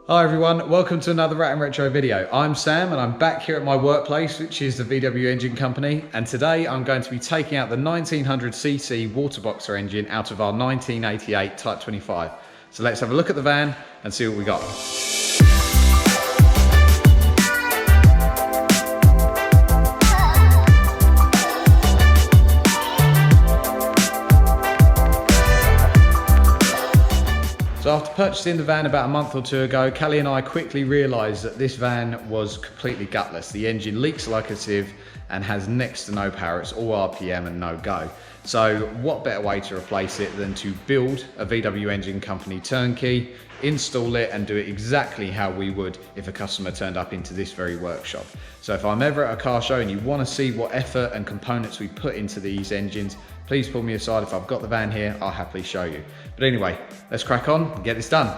Hi everyone, welcome to another Rat and Retro video. I'm Sam and I'm back here at my workplace, which is the VW Engine Company, and today I'm going to be taking out the 1900cc Waterboxer engine out of our 1988 Type 25. So let's have a look at the van and see what we got. So after purchasing the van about a month or two ago, Calli and I quickly realised that this van was completely gutless. The engine leaks like a sieve and has next to no power. It's all RPM and no go. So what better way to replace it than to build a VW Engine Company turnkey, install it and do it exactly how we would if a customer turned up into this very workshop. So if I'm ever at a car show and you want to see what effort and components we put into these engines, please pull me aside. If I've got the van here, I'll happily show you. But anyway, let's crack on and get this done.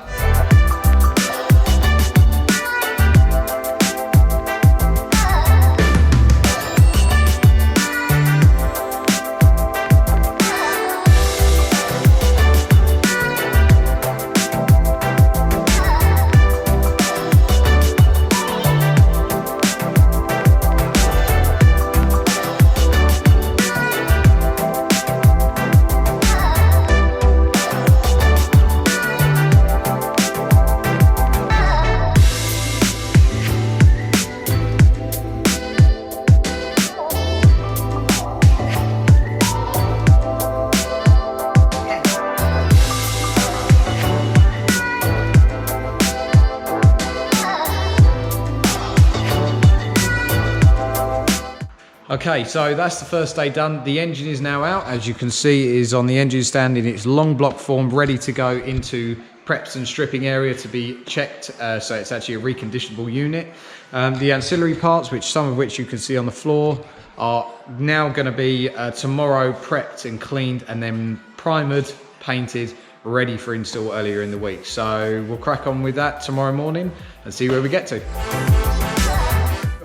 Okay, so that's the first day done. The engine is now out. As you can see, it is on the engine stand in its long block form, ready to go into preps and stripping area to be checked. So it's actually a reconditionable unit. The ancillary parts, some of which you can see on the floor, are now going to be tomorrow prepped and cleaned and then primered, painted, ready for install earlier in the week. So we'll crack on with that tomorrow morning and see where we get to.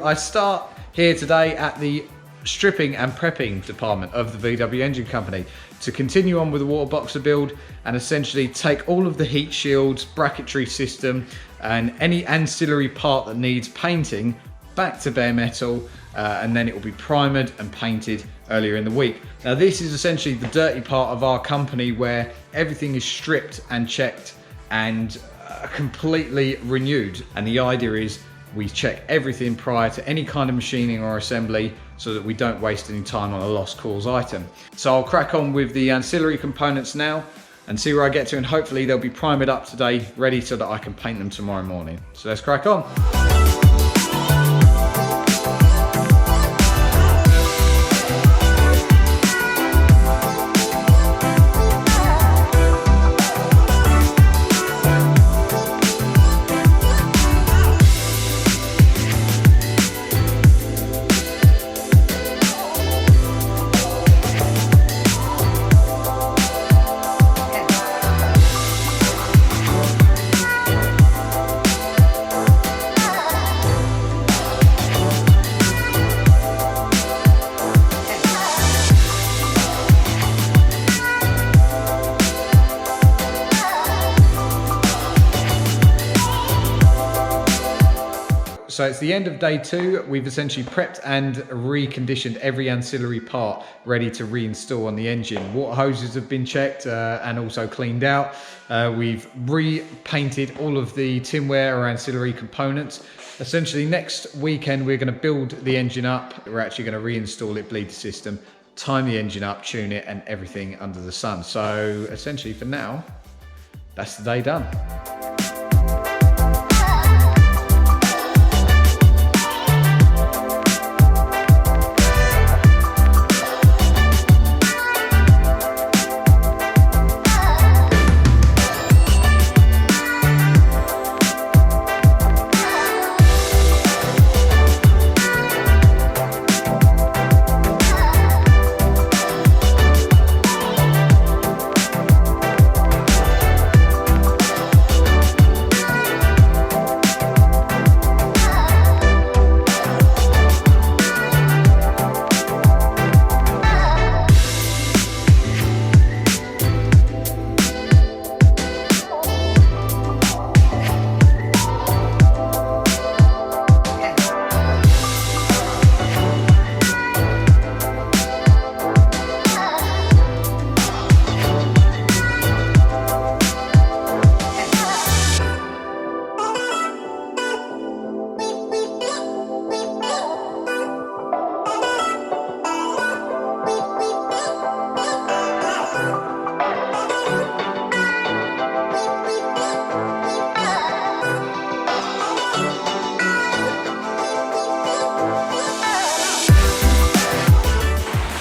I start here today at the stripping and prepping department of the VW Engine Company to continue on with the Waterboxer build and essentially take all of the heat shields, bracketry system and any ancillary part that needs painting back to bare metal, and then it will be primered and painted earlier in the week. Now this is essentially the dirty part of our company where everything is stripped and checked and completely renewed, and the idea is we check everything prior to any kind of machining or assembly so that we don't waste any time on a lost cause item. So I'll crack on with the ancillary components now and see where I get to, and hopefully they'll be primered up today, ready so that I can paint them tomorrow morning. So let's crack on. So it's the end of day two. We've essentially prepped and reconditioned every ancillary part ready to reinstall on the engine. Water hoses have been checked and also cleaned out. We've repainted all of the tinware or ancillary components. Essentially next weekend we're going to build the engine up. We're actually going to reinstall it, bleed the system, time the engine up, tune it and everything under the sun. So essentially for now, that's the day done.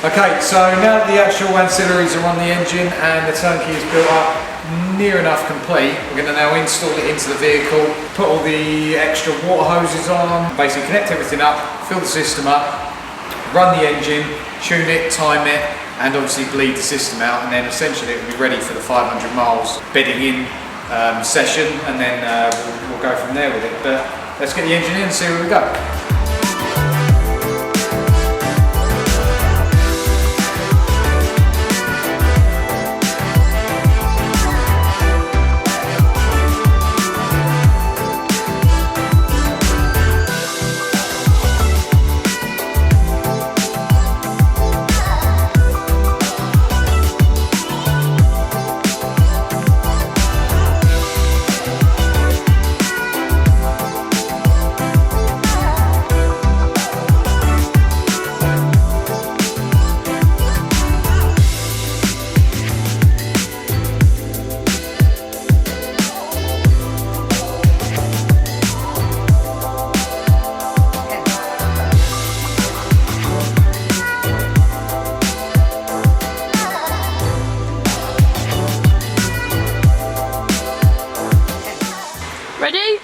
Okay, so now that the actual ancillaries are on the engine and the turnkey is built up near enough complete, we're going to now install it into the vehicle, put all the extra water hoses on, basically connect everything up, fill the system up, run the engine, tune it, time it, and obviously bleed the system out, and then essentially it will be ready for the 500 miles bedding in session, and then we'll go from there with it. But let's get the engine in and see where we go. Ready?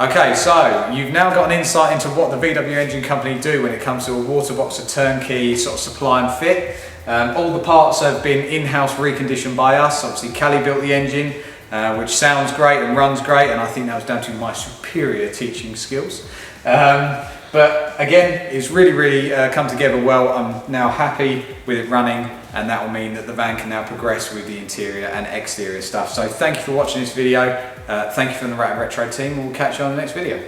Okay, so you've now got an insight into what the VW engine company do when it comes to a Waterboxer turnkey sort of supply and fit. All the parts have been in-house reconditioned by us. Obviously Calli built the engine, which sounds great and runs great, and I think that was down to my superior teaching skills. But again, it's really come together well. I'm now happy with it running, and that will mean that the van can now progress with the interior and exterior stuff. So thank you for watching this video. Thank you from the Rat and Retro team. We'll catch you on the next video.